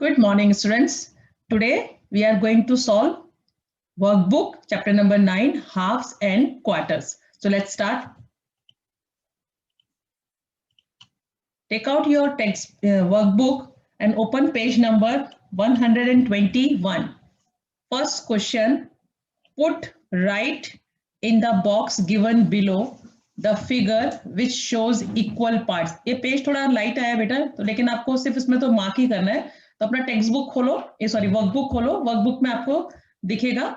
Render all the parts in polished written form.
Good morning, students. Today we are going to solve workbook chapter number 9, halves and quarters. So let's start. Take out your text workbook and open page number 121. First question, put right in the box given below the figure which shows equal parts. ये page थोड़ा light आया बेटा, तो लेकिन आपको सिर्फ इसमें तो मार्क ही करना है. तो अपना टेक्स्ट बुक खोलो, ये सॉरी वर्कबुक खोलो, वर्कबुक में आपको दिखेगा,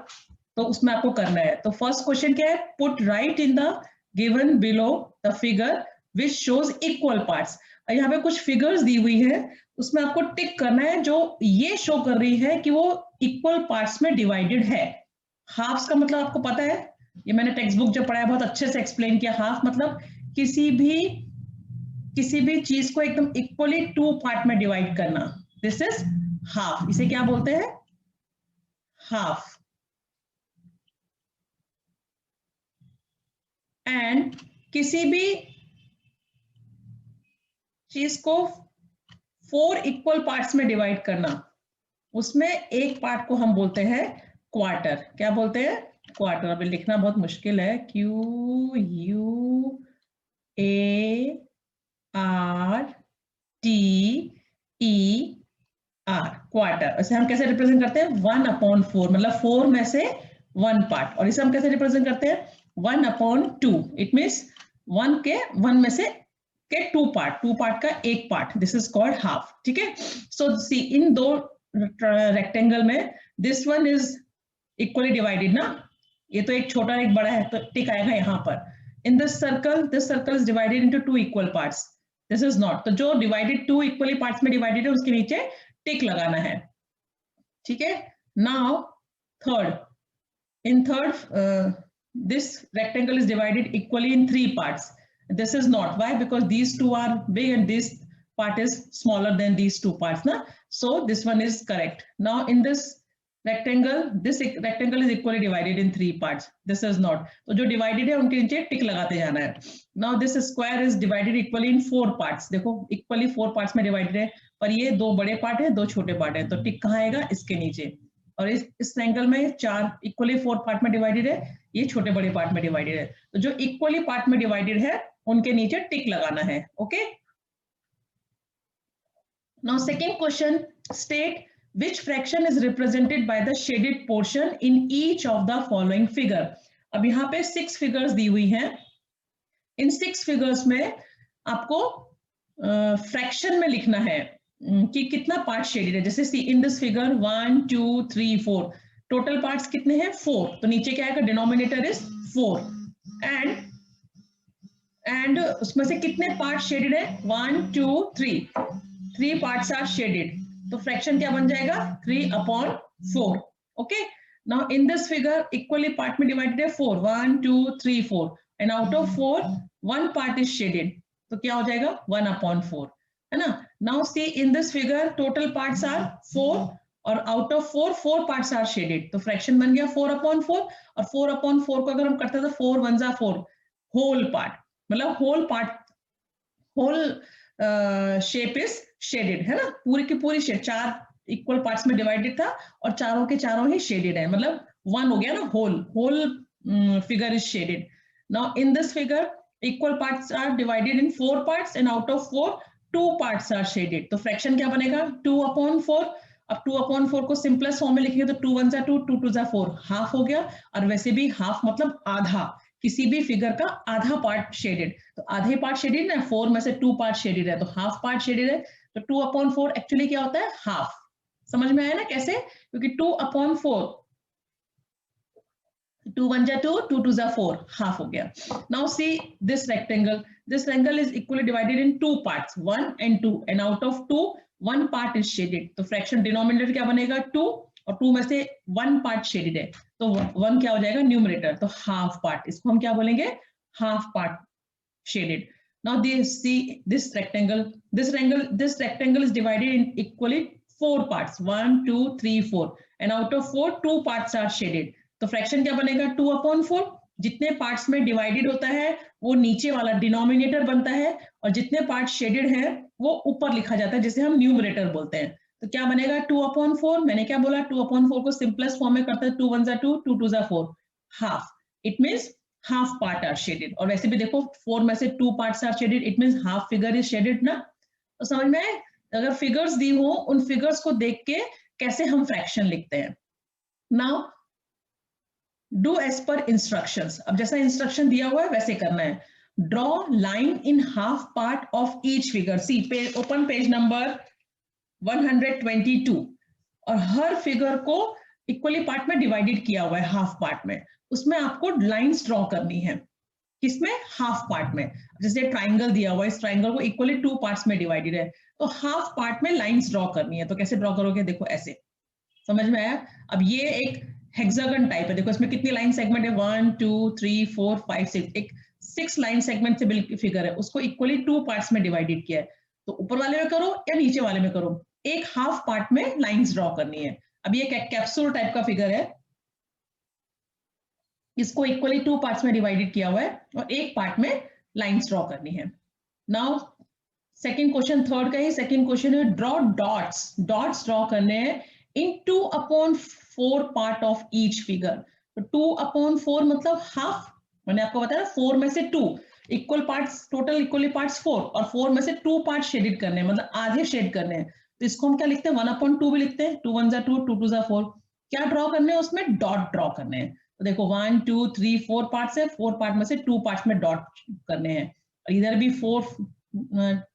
तो उसमें आपको करना है. तो फर्स्ट क्वेश्चन क्या है, put right in the given below the figure which shows equal parts. यहाँ पे कुछ फिगर्स दी हुई है, उसमें आपको टिक करना है जो ये शो कर रही है कि वो इक्वल पार्ट्स में डिवाइडेड है. हाफ्स का मतलब आपको पता है, ये मैंने टेक्स्ट बुक जब पढ़ा है बहुत अच्छे से एक्सप्लेन किया. हाफ मतलब किसी भी चीज को एकदम इक्वली टू पार्ट में डिवाइड करना. This is half. इसे क्या बोलते हैं? हाफ. एंड किसी भी चीज को 4 इक्वल पार्ट्स में डिवाइड करना, उसमें एक पार्ट को हम बोलते हैं क्वार्टर. क्या बोलते हैं? क्वार्टर. अभी लिखना बहुत मुश्किल है. QUARTER. क्वार्टर. इसे हम कैसे रिप्रेजेंट करते हैं? 1/4, मतलब 4 में से 1 पार्ट. और इसे हम कैसे रिप्रेजेंट करते हैं? 1/2. इट मीन्स 1 में से के 2 पार्ट का एक part. This is called half. ठीक है. सो सी, इन दो रेक्टेंगल में this one is equally divided ना, ये तो एक छोटा एक बड़ा है, तो टिक आएगा यहाँ पर. In this circle is divided into 2 equal parts. This is not. तो जो डिवाइडेड 2 इक्वली पार्ट्स में डिवाइडेड है उसके नीचे टिक लगाना है. ठीक है. Now third, in third this rectangle is divided equally in 3 parts. This is not. Why? Because these two are big and this part is smaller than these 2 parts na? So this one is correct. Now in this rectangle is equally divided in 3 parts. This is not. तो जो divided है उनके नीचे टिक लगाते जाना है. Now this square is divided equally in 4 parts. देखो equally 4 parts में divided है, पर ये 2 बड़े पार्ट है, 2 छोटे पार्ट है, तो टिक कहाँ आएगा? इसके नीचे. और इस ट्रायंगल में 4 इक्वली 4 पार्ट में डिवाइडेड है, ये छोटे बड़े पार्ट में डिवाइडेड है. तो जो इक्वली पार्ट में डिवाइडेड है उनके नीचे टिक लगाना है. Okay. Now second question, state which fraction is represented by the shaded portion in each of the following figure. अब यहाँ पे 6 फिगर्स दी हुई हैं. इन 6 फिगर्स में आपको फ्रैक्शन में लिखना है कि कितना पार्ट शेडेड है. जैसे see in this figure 1 2 3 4, total parts कितने हैं? 4. तो नीचे क्या आएगा? Denominator is 4. एंड उसमें से कितने पार्ट शेडेड है? 1 2 3 पार्ट्स आर शेडेड. तो फ्रैक्शन क्या बन जाएगा? 3/4. Okay. Now in this figure equally part में डिवाइडेड है 4. 1 2 3 4 and out of 4 1 part is shaded. तो क्या हो जाएगा? 1/4 है ना. Now see in this figure total parts are 4 और out of 4 parts are shaded. तो फ्रैक्शन बन गया 4/4. और 4/4 को अगर हम करते हैं तो 4 1 जा 4, होल पार्ट, मतलब होल शेप इज शेडेड है ना. पूरी की पूरी शेप 4 इक्वल पार्ट्स में डिवाइडेड था और चारों के चारों ही शेडेड है, मतलब 1 हो गया ना. Whole figure is shaded. Now in this figure equal parts are divided in 4 parts and out of 4 2 parts are shaded. तो फ्रैक्शन क्या बनेगा? 2/4. अब 2/4 को सिंपलेस्ट फॉर्म में लिखेंगे तो 2 1 जा 2 2 2 जा 4, हाफ हो गया. और वैसे भी हाफ मतलब आधा, किसी भी फिगर का आधा पार्ट शेडेड. तो आधे पार्ट शेडेड है, 4 में से 2 पार्ट शेडेड है, तो हाफ पार्ट शेडेड है. तो 2/4 एक्चुअली क्या होता है? हाफ. समझ में आया ना कैसे? क्योंकि 2/4, 2 1 जा 2 2 2 जा 4, हाफ हो गया. Now see this rectangle. This rectangle is equally divided in 2 parts, 1 and 2, and out of 2 1 part is shaded. तो फ्रैक्शन डिनोमिनेटर क्या बनेगा? 2, और 2 में से 1 पार्ट शेडेड है, तो 1 क्या हो जाएगा? न्यूमरेटर. तो हाफ पार्ट, इसको हम क्या बोलेंगे? Half part shaded. Now this rectangle is divided in equally 4 parts, 1 2 3 4, and out of 4 2 parts are shaded. तो फ्रैक्शन क्या बनेगा? 2/4. जितने पार्ट्स में डिवाइडेड होता है वो नीचे वाला डिनोमिनेटर बनता है, और जितने पार्ट शेडेड है वो ऊपर लिखा जाता है, जिसे हम न्यूमरेटर बोलते हैं. तो क्या बनेगा 2/4। मैंने क्या बोला 2/4 को सिंपलेस्ट फॉर्म में करते हैं 2 1 2 2 2 4 half. It means half part are shaded. और वैसे भी देखो 4 में से 2 parts are shaded, it means half figure is shaded ना। तो समझ में आए? अगर फिगर्स दी हो उन फिगर्स को देख के कैसे हम फ्रैक्शन लिखते हैं। Now do as per instructions. अब जैसा इंस्ट्रक्शन दिया हुआ है वैसे करना है। Draw line in half part of each figure. See open page number 122 और हर फिगर को इक्वली पार्ट में डिवाइडेड किया हुआ है हाफ पार्ट में। उसमें आपको लाइंस ड्रॉ करनी है। किसमें? हाफ पार्ट में। जैसे ट्राइंगल दिया हुआ है, इस ट्राइंगल को इक्वली 2 पार्ट्स में डिवाइडेड है, तो हाफ पार्ट में लाइंस ड्रॉ करनी है। तो कैसे ड्रॉ करोगे? देखो ऐसे। समझ में आया? अब ये एक हेक्सागन टाइप है। देखो इसमें कितनी लाइन सेगमेंट है? 1 2 3 4 5 6। एक 6 लाइन सेगमेंट से बिल्कुल फिगर है, उसको इक्वली 2 पार्ट्स में डिवाइडेड किया है। तो ऊपर वाले में करो या नीचे वाले में करो, एक हाफ पार्ट में लाइंस ड्रॉ करनी है। अब ये कैप्सूल टाइप का फिगर है, इसको इक्वली 2 पार्ट्स में डिवाइडेड किया हुआ है और एक पार्ट में लाइंस ड्रॉ करनी है। नाउ सेकंड क्वेश्चन, थर्ड का ही सेकंड क्वेश्चन है, ड्रॉ डॉट्स। डॉट्स ड्रॉ करने हैं इन 2/4 पार्ट ऑफ ईच फिगर। तो 2/4 मतलब हाफ। मैंने आपको बताया 4 में से 2 equal parts, total equally parts 4, और 4 में से 2 पार्ट शेडेड करने हैं, मतलब आधे शेड करने हैं। तो इसको हम क्या लिखते हैं? 1/2 भी लिखते हैं। 2 1 2 2 2 4। क्या ड्रॉ करने हैं? उसमें डॉट ड्रॉ करने हैं। तो देखो 1 2 3 4 पार्ट्स है, 4 पार्ट में से 2 पार्ट्स में डॉट करने हैं। और इधर भी 4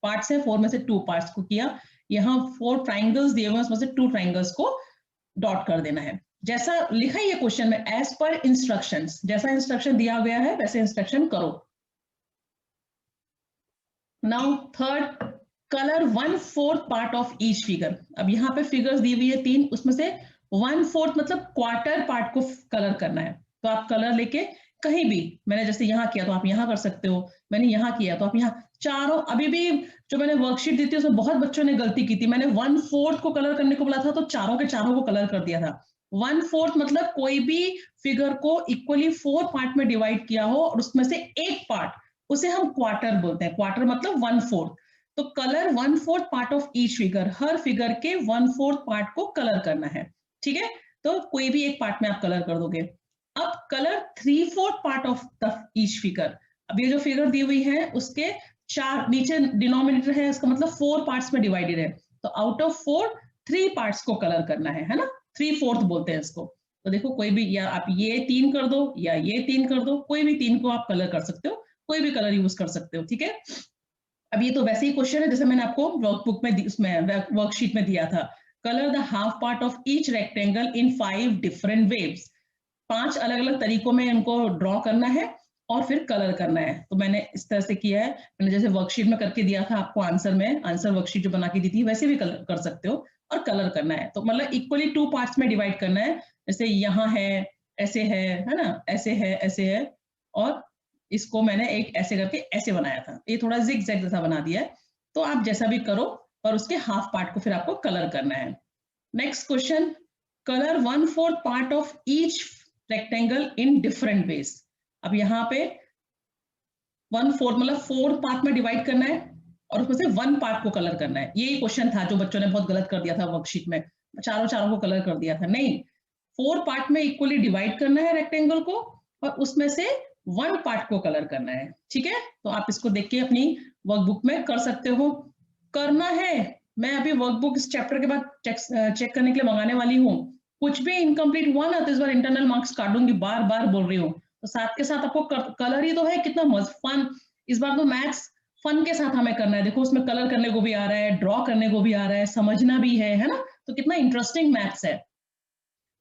पार्ट्स है, 4 में से 2 पार्ट्स को किया। यहाँ 4 ट्राइंगल्स दिए हुए हैं, उसमें से 2 ट्राइंगल्स को डॉट कर देना है। जैसा लिखा है ये क्वेश्चन में, एज पर इंस्ट्रक्शंस, जैसा इंस्ट्रक्शन दिया गया है वैसे इंस्ट्रक्शन करो। Now third, colour 1/4 part of each figure. अब यहाँ पे फिगर्स दी हुई है 3, उसमें से 1/4 मतलब क्वार्टर पार्ट को कलर करना है। तो आप कलर लेके कहीं भी, मैंने जैसे यहाँ किया तो आप यहाँ कर सकते हो, मैंने यहाँ किया तो आप यहाँ, चारों। अभी भी जो मैंने वर्कशीट दी थी उसमें बहुत बच्चों ने गलती की थी। मैंने 1/4 को कलर करने को बोला था तो चारों के चारों को कलर कर दिया था। 1/4 मतलब कोई भी फिगर को इक्वली 4 पार्ट में डिवाइड किया हो और उसमें से एक पार्ट, उसे हम क्वार्टर बोलते हैं। क्वार्टर मतलब 1/4। तो colour 1/4 part of each figure, her figure के 1/4 पार्ट को कलर करना है। ठीक है, तो कोई भी एक पार्ट में आप कलर कर दोगे। अब colour 3/4 part of the each figure. अब ये जो फिगर दी हुई है उसके 4 नीचे डिनोमिनेटर है, इसका मतलब 4 पार्ट्स में डिवाइडेड है। तो आउट ऑफ 4 3 पार्ट्स को कलर करना है ना। 3/4 बोलते हैं इसको। तो देखो कोई भी, या आप ये 3 कर दो या ये 3 कर दो, कोई भी 3 को आप कलर कर सकते हो, कोई भी कलर यूज कर सकते हो। ठीक है, अब ये तो वैसे ही क्वेश्चन है जैसे मैंने आपको वर्कबुक में उसमें वर्कशीट में दिया था। Colour the half part of each rectangle in 5 different waves. 5 अलग अलग तरीकों में इनको ड्रॉ करना है और फिर कलर करना है। तो मैंने इस तरह से किया है, मैंने जैसे वर्कशीट में करके दिया था आपको आंसर में, आंसर वर्कशीट जो बना के दी थी वैसे भी कलर कर सकते हो और कलर करना है। तो मतलब इक्वली 2 पार्ट्स में डिवाइड करना है। जैसे यहाँ है, ऐसे है ना, ऐसे है, ऐसे है, और इसको मैंने एक ऐसे करके ऐसे बनाया था। ये थोड़ा जिग जैग जैसा बना दिया है। तो आप जैसा भी करो और उसके हाफ पार्ट को फिर आपको कलर करना है। Next question, colour 1/4 part of each rectangle in different ways. अब यहाँ पे 1/4 मतलब 4 पार्ट में डिवाइड करना है और उसमें से 1 पार्ट को कलर करना है। यही क्वेश्चन था जो बच्चों ने बहुत गलत कर दिया था वर्कशीट में, चारों चारों को कलर कर दिया था। नहीं, 4 पार्ट में इक्वली डिवाइड करना है रेक्टेंगल को और उसमें से 1 पार्ट को कलर करना है। ठीक है, तो आप इसको देख के अपनी वर्कबुक में कर सकते हो। करना है, मैं अभी वर्कबुक इस चैप्टर के बाद चेक करने के लिए मंगाने वाली हूँ। कुछ भी इनकम्प्लीट हुआ ना तो इस बार इंटरनल मार्क्स काट दूंगी, बार बार बोल रही हूँ। तो साथ के साथ आपको कलर ही तो है, कितना मस्त फन। इस बार तो मैथ्स फन के साथ हमें करना है। देखो उसमें कलर करने को भी आ रहा है, ड्रॉ करने को भी आ रहा है, समझना भी है ना। तो कितना इंटरेस्टिंग मैथ्स है।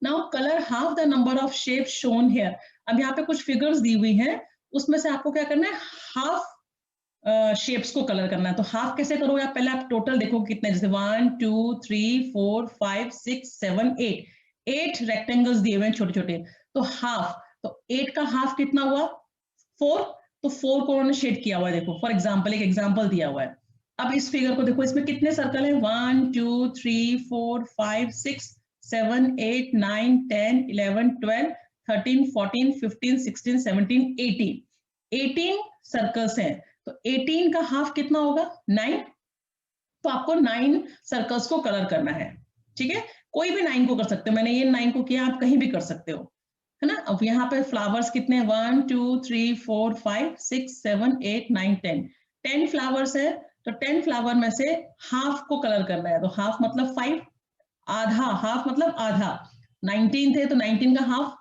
Now colour half the number of shape shown here. अब यहाँ पे कुछ फिगर्स दी हुई हैं, उसमें से आपको क्या करना है, हाफ शेप्स को कलर करना है। तो हाफ कैसे करोगे आप? पहले आप टोटल देखो कितने, जैसे 1 2 3 4 5 6 7 8 रेक्टेंगल्स दिए हुए हैं छोटे छोटे। तो हाफ, तो 8 का हाफ कितना हुआ? 4। तो 4 को उन्होंने शेड किया हुआ है। देखो फॉर एग्जाम्पल, एक एग्जाम्पल दिया हुआ है। अब इस फिगर को देखो, इसमें कितने सर्कल है? 1 2 3 4 5 6 7 8 9 10 11 12 13 14 15 16 17 18 सर्कल्स हैं। तो 18 का हाफ कितना होगा? 9। तो आपको 9 सर्कल्स को कलर करना है, ठीक है। कोई भी 9 को कर सकते हो, मैंने ये 9 को किया, आप कहीं भी कर सकते हो, है ना। अब यहाँ पे फ्लावर्स कितने, 1 2 3 4 5 6 7 8 9 10 फ्लावर्स है। तो 10 फ्लावर में से हाफ को कलर करना है, तो हाफ मतलब 5, आधा, हाफ मतलब आधा। 19 थे तो 19 का हाफ,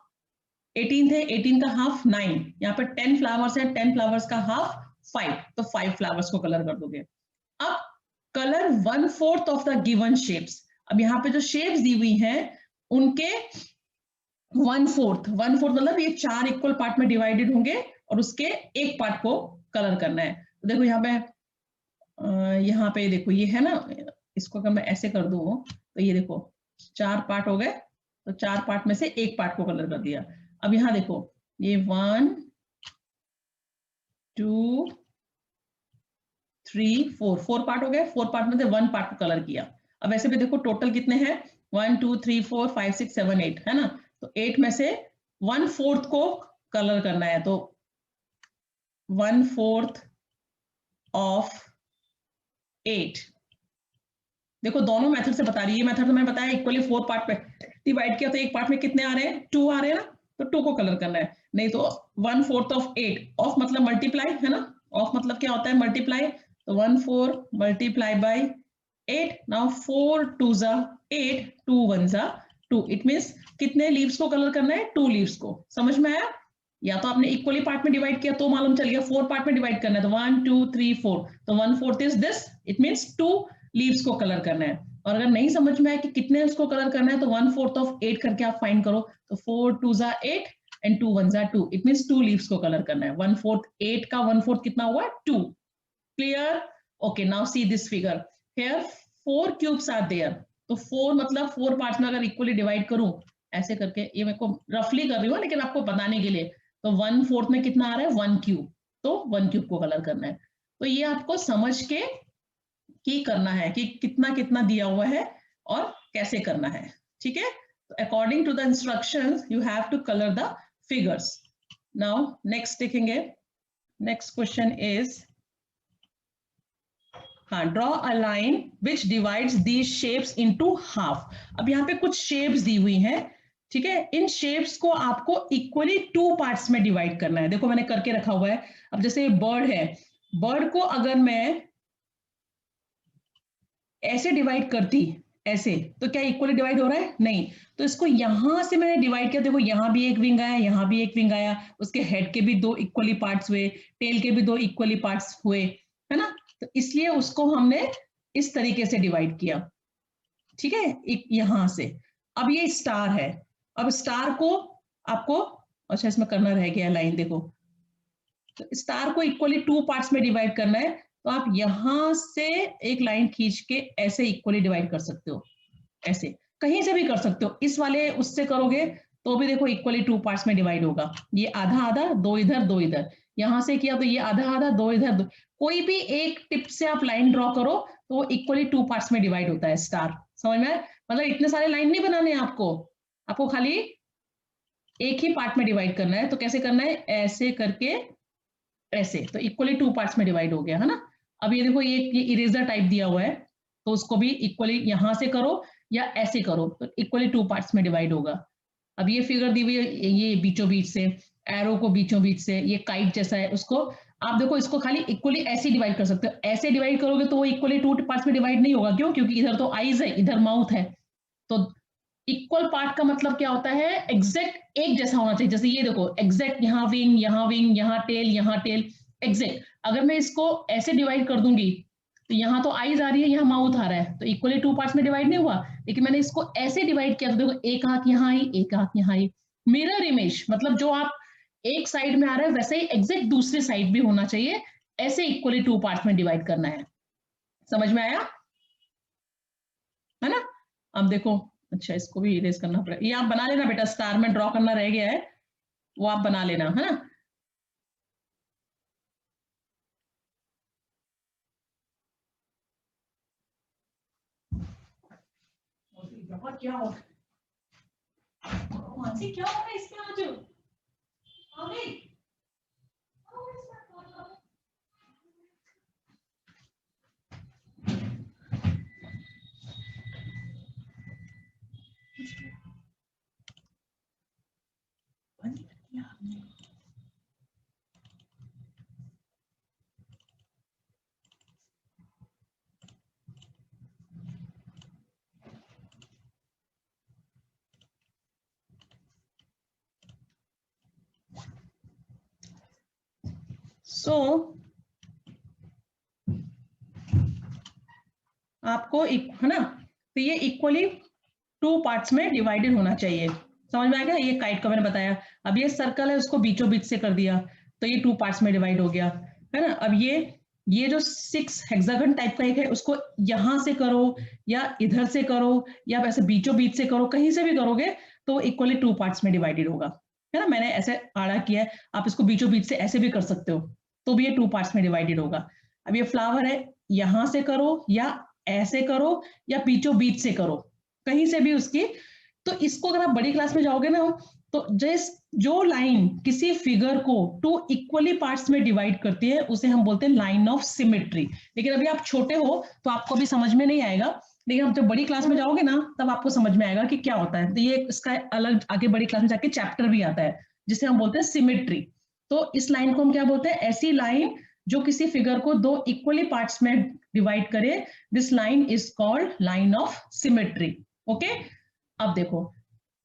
18 थे 18 का हाफ 9। यहाँ पे 10 फ्लावर्स है, 10 फ्लावर्स का हाफ 5, तो 5 फ्लावर्स को कलर कर दोगे। अब colour 1/4 of the given shapes. अब यहाँ पे जो शेप्स दी हुई हैं उनके 1/4 मतलब ये 4 इक्वल पार्ट में डिवाइडेड होंगे और उसके एक पार्ट को कलर करना है। तो देखो यहाँ पे देखो ये है ना, इसको अगर मैं ऐसे कर दूं तो ये देखो 4 पार्ट हो गए, तो 4 पार्ट में से एक पार्ट को कलर कर दिया। अब यहाँ देखो ये 1 2 3 4 पार्ट हो गए, 4 पार्ट में से 1 पार्ट को कलर किया। अब ऐसे भी देखो टोटल कितने हैं, 1 2 3 4 5 6 7 8 है ना। तो 8 में से 1/4 को कलर करना है, तो 1/4 ऑफ 8। देखो दोनों मेथड से बता रही है, ये मेथड तो मैंने बताया इक्वली 4 पार्ट में डिवाइड किया, तो एक पार्ट में कितने आ रहे हैं, 2 आ रहे हैं ना, तो 2 को कलर करना है। नहीं तो 1/4 ऑफ 8, ऑफ मतलब मल्टीप्लाई है ना, ऑफ मतलब क्या होता है, मल्टीप्लाई। तो 1/4 मल्टीप्लाई बाई 8। नाउ 4 2 जा 8, 2 1 जा 2। इट मीन्स कितने लीव्स को कलर करना है, 2 लीव्स को। समझ में आया? या तो आपने इक्वली पार्ट में डिवाइड किया तो मालूम चल गया, 4 पार्ट में डिवाइड करना है तो 1 2 3 4, तो 1/4 is this, it means 2 leaves को कलर करना है। और अगर नहीं समझ में आए कि कितने उसको कलर करना है तो 1/4 ऑफ 8 करके आप फाइंड करो, तो 4 2 जा 8 एंड 2 1 जा 2, इट मीन्स 2 लीव्स को कलर करना है। 1/4 8 का 1/4 कितना हुआ, 2। Clear? Okay, now see this figure here, 4 cubes are there. तो 4 मतलब 4 पार्ट्स में अगर इक्वली डिवाइड करूं ऐसे करके, ये मेरे को रफली कर रही हूँ लेकिन आपको बताने के लिए, तो 1/4 में कितना आ रहा है, 1 क्यूब, तो 1 क्यूब को कलर करना है। तो ये आपको समझ के की करना है कि कितना कितना दिया हुआ है और कैसे करना है, ठीक है। According to the instructions you have to colour the figures. Now next देखेंगे, नेक्स्ट क्वेश्चन इज, हाँ, draw a line which divides these shapes into half. अब यहाँ पे कुछ शेप्स दी हुई हैं, ठीक है। इन शेप्स को आपको इक्वली 2 पार्ट्स में डिवाइड करना है। देखो मैंने करके रखा हुआ है। अब जैसे बर्ड है, बर्ड को अगर मैं ऐसे डिवाइड करती, ऐसे, तो क्या इक्वली डिवाइड हो रहा है, नहीं। तो इसको यहां से मैंने डिवाइड किया, देखो यहां भी एक विंग आया, यहां भी एक विंग आया, उसके हेड के भी 2 इक्वली पार्ट्स हुए, टेल के भी 2 इक्वली पार्ट्स हुए, है ना। तो इसलिए उसको हमने इस तरीके से डिवाइड किया, ठीक है, एक यहां से। अब ये स्टार है, अब स्टार को आपको, अच्छा इसमें करना रह गया लाइन, देखो तो स्टार को इक्वली 2 पार्ट्स में डिवाइड करना है, तो आप यहां से एक लाइन खींच के ऐसे इक्वली डिवाइड कर सकते हो, ऐसे कहीं से भी कर सकते हो, इस वाले उससे करोगे तो भी देखो इक्वली 2 पार्ट्स में डिवाइड होगा। ये आधा आधा, 2 इधर 2 इधर, यहां से किया तो ये आधा आधा, 2 इधर 2, कोई भी एक टिप से आप लाइन ड्रॉ करो तो वो इक्वली 2 पार्ट्स में डिवाइड होता है स्टार। समझ में? मतलब इतने सारे लाइन नहीं बनाने हैं आपको, आपको खाली एक ही पार्ट में डिवाइड करना है। तो कैसे करना है, ऐसे करके ऐसे, तो इक्वली 2 पार्ट्स में डिवाइड हो गया, है ना। अब ये देखो ये इरेजर टाइप दिया हुआ है, तो उसको भी इक्वली यहां से करो या ऐसे करो तो इक्वली 2 पार्ट्स में डिवाइड होगा। अब ये फिगर दी हुई है, ये बीचों बीच से, एरो को बीचों बीच से, ये काइट जैसा है, उसको आप देखो इसको खाली इक्वली ऐसे डिवाइड कर सकते हो। ऐसे डिवाइड करोगे तो वो इक्वली 2 पार्ट्स में डिवाइड नहीं होगा, क्यों, क्योंकि इधर तो आईज है, इधर माउथ है। तो इक्वल पार्ट का मतलब क्या होता है, एग्जैक्ट एक जैसा होना चाहिए। जैसे ये देखो एग्जैक्ट यहाँ विंग, यहाँ विंग, यहाँ टेल, एग्जैक्ट। अगर मैं इसको ऐसे डिवाइड कर दूंगी तो यहाँ तो आईज आ रही है, यहाँ माउथ आ रहा है, तो इक्वली 2 पार्ट्स में डिवाइड नहीं हुआ। लेकिन मैंने इसको ऐसे डिवाइड किया तो देखो एक आंख यहाँ आई, एक आंख यहाँ आई। मिरर इमेज मतलब जो आप एक साइड में आ रहा है वैसे ही एग्जैक्ट दूसरी साइड भी होना चाहिए, ऐसे इक्वली 2 पार्ट्स में डिवाइड करना है। समझ में आया, है ना। अब देखो, अच्छा इसको भी इरेज करना पड़ेगा, ये आप बना लेना बेटा, स्टार में ड्रॉ करना रह गया है वो आप बना लेना, है ना। क्या हो क्या हो रहा है इसमें, आज आ गई। सो आपको है ना, तो ये इक्वली 2 पार्ट्स में डिवाइडेड होना चाहिए। समझ में आएगा? ये काइट का मैंने बताया। अब ये सर्कल है, उसको बीचों बीच से कर दिया, तो ये 2 पार्ट्स में डिवाइड हो गया, है ना। अब ये जो 6 हेक्सागन टाइप का एक है, उसको यहां से करो या इधर से करो या वैसे बीचों बीच से करो, कहीं से भी करोगे तो इक्वली 2 पार्ट्स में डिवाइडेड होगा, है ना। मैंने ऐसे आड़ा किया है, आप इसको बीचों बीच से ऐसे भी कर सकते हो, तो भी ये 2 पार्ट्स में डिवाइडेड होगा। अब ये फ्लावर है, यहां से करो या ऐसे करो या बीचों बीच से करो, कहीं से भी उसकी। तो इसको अगर आप बड़ी क्लास में जाओगे ना, तो जो लाइन किसी फिगर को 2 इक्वली पार्ट्स में डिवाइड करती है उसे हम बोलते हैं लाइन ऑफ सिमेट्री। लेकिन अभी आप छोटे हो तो आपको अभी समझ में नहीं आएगा, लेकिन आप जब बड़ी क्लास में जाओगे ना तब आपको समझ में आएगा कि क्या होता है। तो ये इसका अलग आगे बड़ी क्लास में जाके चैप्टर भी आता है जिसे हम बोलते हैं सिमेट्री। तो इस लाइन को हम क्या बोलते हैं? ऐसी लाइन जो किसी फिगर को 2 इक्वली पार्ट्स में डिवाइड करे, this line is called line of symmetry. Okay, अब देखो,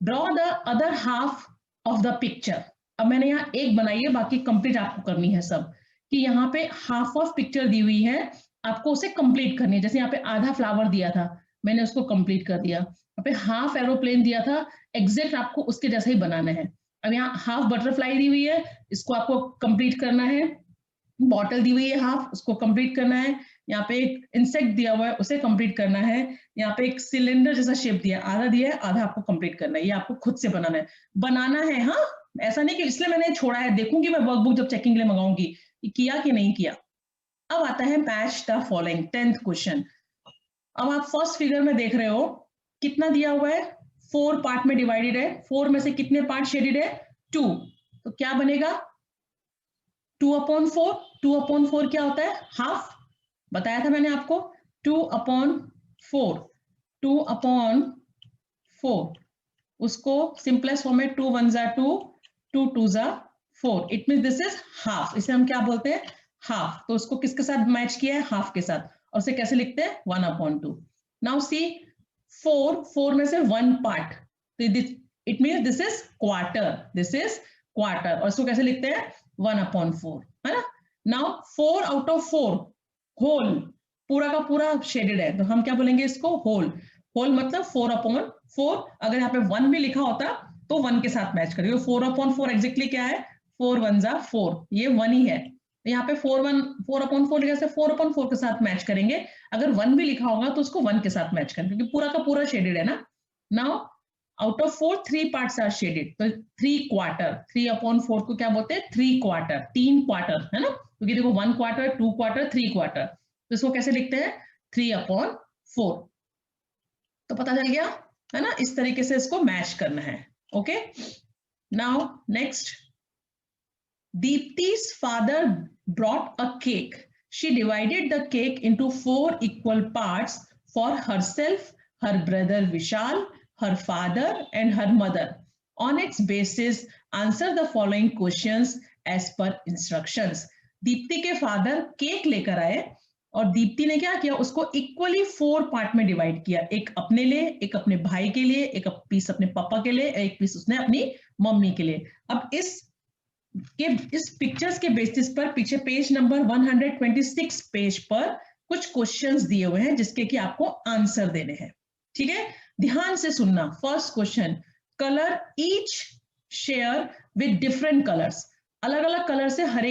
draw the other half of the picture. अब मैंने यहाँ एक बनाई है, बाकी कंप्लीट आपको करनी है सब, कि यहाँ पे हाफ ऑफ पिक्चर दी हुई है, आपको उसे कंप्लीट करनी है। जैसे यहाँ पे आधा फ्लावर दिया था, मैंने उसको कंप्लीट कर दिया। यहाँ पे हाफ एरोप्लेन दिया था, एग्जैक्ट आपको उसके जैसा ही बनाना है। अब यहाँ हाफ बटरफ्लाई दी हुई है, इसको आपको कंप्लीट करना है। बॉटल दी हुई है हाफ, उसको कंप्लीट करना है। यहाँ पे एक इंसेक्ट दिया हुआ है, उसे कंप्लीट करना है। यहाँ पे एक सिलेंडर जैसा शेप दिया है, आधा दिया है, आधा आपको कंप्लीट करना है। ये आपको खुद से बनाना है। हाँ, ऐसा नहीं कि इसलिए मैंने छोड़ा है, देखूंगी मैं वर्कबुक जब चेकिंग के लिए मंगाऊंगी किया कि नहीं किया। अब आता है match the following, 10th question. अब आप फर्स्ट फिगर में देख रहे हो कितना दिया हुआ है, 4 पार्ट में डिवाइडेड है। 4 में से कितने पार्ट शेडेड है? 2। तो क्या बनेगा? 2/4। 2/4 क्या होता है? हाफ। बताया था मैंने आपको, 2/4। 2/4 उसको सिंपलेस्ट फॉर्म में 2 1 जा 2, 2 2 जा 4। It mean this is half. इसे हम क्या बोलते हैं? हाफ। तो उसको किसके साथ मैच किया है? हाफ के साथ। और उसे कैसे लिखते हैं? 1/2। नाउ सी, 4 में से 1 part, it mean this is quarter. This is quarter. और इसको कैसे लिखते हैं? 1/4, है ना। नाउ 4 आउट ऑफ 4 होल, पूरा का पूरा शेडेड है, तो हम क्या बोलेंगे इसको? होल। होल मतलब 4/4। अगर यहाँ पे 1 भी लिखा होता तो 1 के साथ मैच करेगा। 4/4 एग्जैक्टली क्या है? 4 1 जा 4, ये 1 ही है। तो यहाँ पे 4/4 लिखा से 4/4 के साथ मैच करेंगे। अगर 1 भी लिखा होगा तो उसको 1 के साथ मैच करेंगे, क्योंकि पूरा का पूरा शेडेड है ना। Now out of 4 3 parts are shaded, तो 3 क्वार्टर। 3/4 को क्या बोलते हैं? 3 क्वार्टर, 3 क्वार्टर, है ना। क्योंकि देखो 1 क्वार्टर, 2 क्वार्टर, 3 क्वार्टर, तो इसको कैसे लिखते हैं? 3/4। तो पता चल गया, है ना। इस तरीके से इसको मैच करना है। Okay, now next, Deepti's father brought a cake. She divided the cake into 4 equal parts for herself, her brother Vishal, her father, and her mother. On its basis, answer the following questions as per instructions. Deepti के father cake लेकर आए और दीप्ति ने क्या किया? उसको equally 4 part में divide किया। एक अपने लिए, एक अपने भाई के लिए, एक पीस अपने पापा के लिए, एक पीस उसने अपनी मम्मी के लिए। अब इस पिक्चर्स के बेसिस पर पीछे पेज नंबर 126 पेज पर कुछ क्वेश्चंस दिए हुए हैं जिसके कि आपको आंसर देने हैं। ठीक है, ध्यान से सुनना। First question, colour each share with different colours. अलग अलग कलर से हर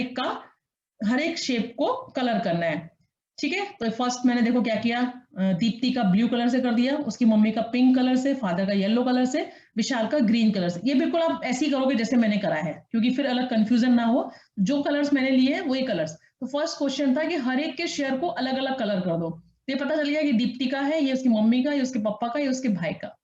एक शेप को कलर करना है। ठीक है, तो फर्स्ट मैंने देखो क्या किया, दीप्ति का ब्लू कलर से कर दिया, उसकी मम्मी का पिंक कलर से, फादर का येलो कलर से, विशाल का ग्रीन कलर से। ये बिल्कुल आप ऐसे ही करोगे जैसे मैंने करा है, क्योंकि फिर अलग कंफ्यूजन ना हो। जो कलर्स मैंने लिए हैं वही कलर्स। तो फर्स्ट क्वेश्चन था कि हर एक के शेयर को अलग अलग कलर कर दो। तो ये पता चल गया कि दीप्ति का है, ये उसकी मम्मी का, ये उसके पापा का, ये उसके भाई का।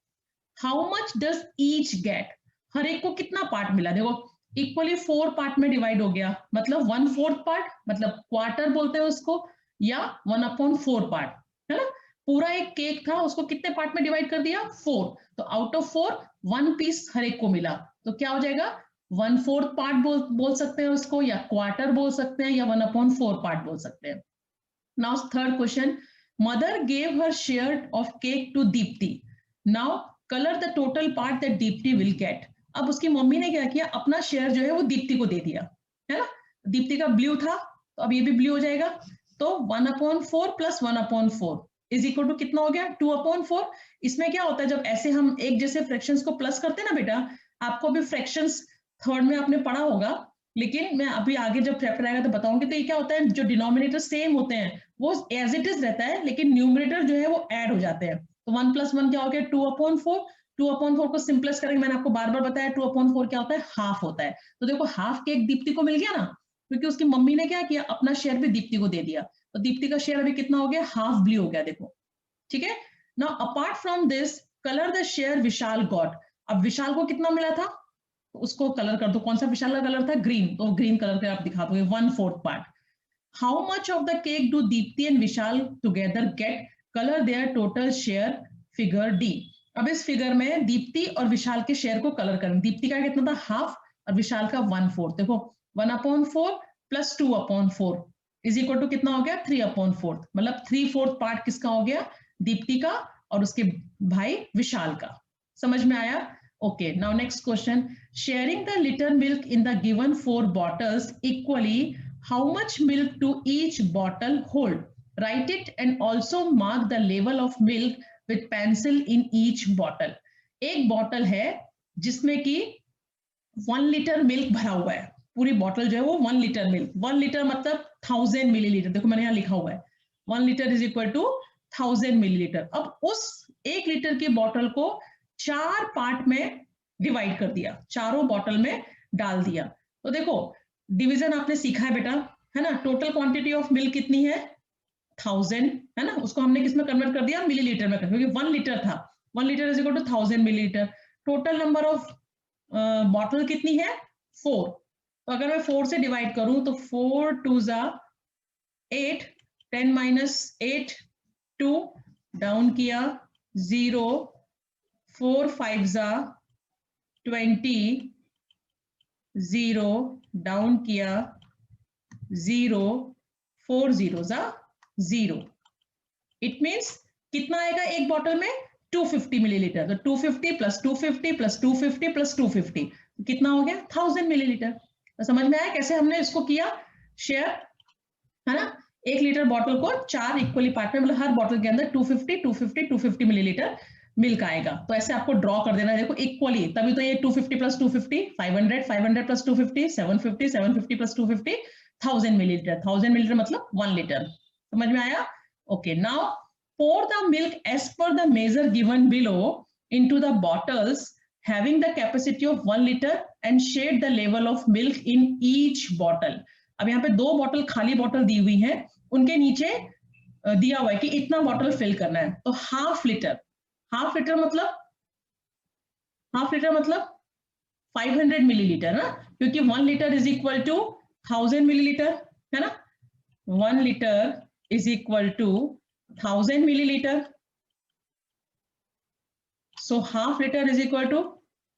How much does each get? हर एक को कितना पार्ट मिला? देखो इक्वली 4 पार्ट में डिवाइड हो गया, मतलब 1/4 पार्ट, मतलब क्वार्टर बोलते हैं उसको, या 1/4 पार्ट, है ना। पूरा एक केक था, उसको कितने पार्ट में डिवाइड कर दिया? 4। तो आउट ऑफ 4 1 पीस हर एक को मिला, तो क्या हो जाएगा? 1/4 पार्ट बोल सकते हैं उसको, या क्वार्टर बोल सकते हैं, या 1/4 पार्ट बोल सकते हैं। Now third question, mother gave her share of cake to Dipti. Now colour the total part that Dipti will get. अब उसकी मम्मी ने क्या किया? अपना शेयर जो है वो दीप्ति को दे दिया, है ना। दीप्ति का ब्लू था, तो अब ये भी ब्लू हो जाएगा। तो 1/4 प्लस 1/4 इज इक्वल टू कितना हो गया 2/4। इसमें क्या होता है जब ऐसे हम एक जैसे फ्रैक्शंस को प्लस करते हैं ना बेटा, आपको भी फ्रैक्शंस थर्ड में आपने पढ़ा होगा, लेकिन मैं अभी आगे जब चैप्टर आएगा तो बताऊंगी। तो ये क्या होता है, जो डिनोमिनेटर सेम होते हैं वो एज इट इज रहता है, लेकिन न्यूमरेटर जो है वो ऐड हो जाते हैं। तो 1 + 1 क्या हो गया 2/4। 2/4 को सिंपलेस करेंगे, मैंने आपको बार बार बताया 2/4 क्या होता है, हाफ होता है। तो देखो हाफ केक दीप्ति को मिल गया ना, क्योंकि उसकी मम्मी ने क्या किया, अपना शेयर भी दीप्ति को दे दिया। तो दीप्ति का शेयर अभी कितना हो गया, हाफ ब्लू हो गया, देखो ठीक है। Now apart from this colour the share Vishal got. अब विशाल को कितना मिला था, तो उसको कलर कर दो। कौन सा विशाल का कलर था, ग्रीन, तो ग्रीन कलर के आप दिखा दोगे 1/4 part. How much of the cake do Dipti and Vishal together get, colour their total share, figure D. अब इस फिगर में दीप्ति और विशाल के शेयर को कलर करें। दीप्ति का कितना था, हाफ, और विशाल का 1/4। देखो 1/4 प्लस 2/4 इज इक्वल टू कितना हो गया 3/4, मतलब 3/4 पार्ट किसका हो गया, दीप्ति का और उसके भाई विशाल का। समझ में आया? Okay, now next question. Sharing the litre milk in the given 4 bottles equally, how much milk to each bottle hold? Write it and also mark the level of milk with pencil in each bottle. एक bottle है जिसमें कि 1 litre milk भरा हुआ है, पूरी bottle जो है वो 1 लीटर मिल्क। 1 लीटर मतलब 1000 मिलीलीटर, देखो मैंने यहाँ लिखा हुआ है 1 litre is equal to 1000 millilitre. अब उस 1 लीटर की बॉटल को 4 पार्ट में डिवाइड कर दिया, चारों बॉटल में डाल दिया। तो देखो डिवीजन आपने सीखा है बेटा, है ना। टोटल क्वांटिटी ऑफ मिल्क कितनी है 1000, है ना, उसको हमने किसमें कन्वर्ट कर दिया, मिलीलीटर में, क्योंकि 1 लीटर था। 1 litre is equal to 1000 millilitre. Total number of bottle कितनी है 4। तो अगर मैं 4 से डिवाइड करूं तो 4 2 8, 10 - 8 2, डाउन किया 0, 4 5 20, 0 डाउन किया 0, 4 0 0। इट मीन्स कितना आएगा एक बॉटल में 250 मिलीलीटर। तो 250 प्लस 250 प्लस 250 प्लस 250 कितना हो गया 1000 मिलीलीटर। तो समझ में आया कैसे हमने इसको किया शेयर, है ना। 1 लीटर बॉटल को 4 इक्वली पार्ट में, मतलब हर बॉटल के अंदर 250 250 250 मिलीलीटर मिल्क आएगा। तो ऐसे आपको ड्रॉ कर देना है, देखो इक्वली, तभी तो ये 250 plus 250 500, 500 plus 250 750, 750 plus 250 1000 millilitre. 1000 millilitre मतलब 1 लीटर। समझ में आया? Okay, now pour the milk as per the measure given below into the bottles having the capacity of 1 liter and shade the level of milk in each bottle. अब यहाँ पे 2 bottle खाली bottle दी हुई है, उनके नीचे दिया हुआ है कि इतना बॉटल फिल करना है। तो हाफ लीटर मतलब 500 मिलीलीटर ना, क्योंकि 1 litre is equal to 1000 millilitre, है ना। 1 litre is equal to 1000 milliliter. So half liter is equal to